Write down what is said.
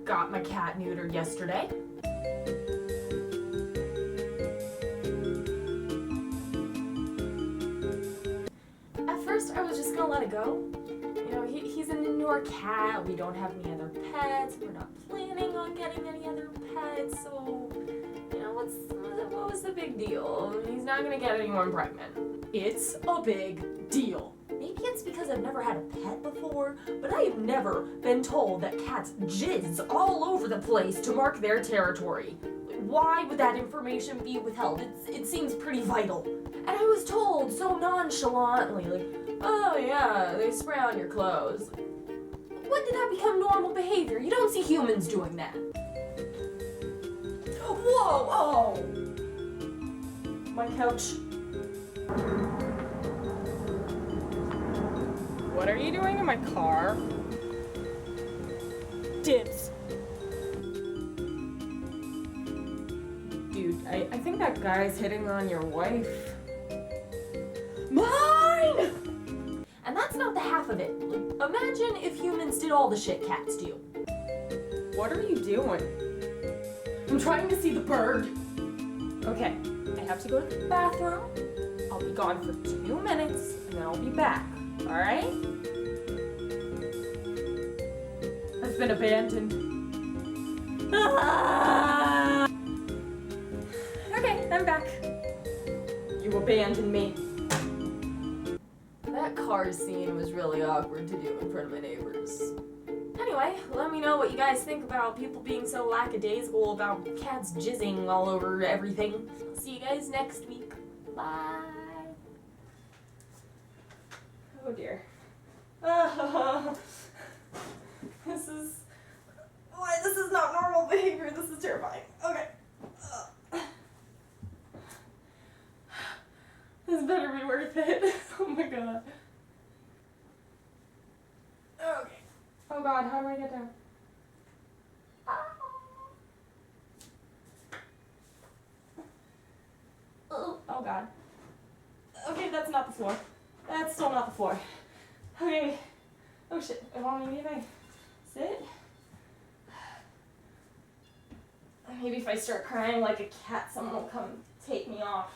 got my cat neutered yesterday. At first, I was just gonna let it go. You know, he's an indoor cat. We don't have any other pets. We're not planning on getting any other pets. So, you know, what was the big deal? He's not gonna get anyone pregnant. It's a big deal. Maybe it's because I've never had a pet before, but I have never been told that cats jizz all over the place to mark their territory. Why would that information be withheld? It seems pretty vital. And I was told so nonchalantly, like, oh yeah, they spray on your clothes. When did that become normal behavior? You don't see humans doing that. Whoa, oh! My couch. What are you doing in my car? Dibs. Dude, I think that guy's hitting on your wife. Mine! And that's not the half of it. Imagine if humans did all the shit cats do. What are you doing? I'm trying to see the bird. Okay, I have to go to the bathroom. I'll be gone for 2 minutes, and then I'll be back. Alright? I've been abandoned. Ah! Okay, I'm back. You abandoned me. That car scene was really awkward to do in front of my neighbors. Anyway, let me know what you guys think about people being so lackadaisical about cats jizzing all over everything. See you guys next week. Bye. Oh dear. This is not normal behavior. This is terrifying. Okay. This better be worth it. Oh my god. Okay. Oh god, how do I get down? Oh god. Okay, that's not the floor. That's still not the floor. Okay. Oh shit. Maybe if I sit? Maybe if I start crying like a cat, someone will come take me off.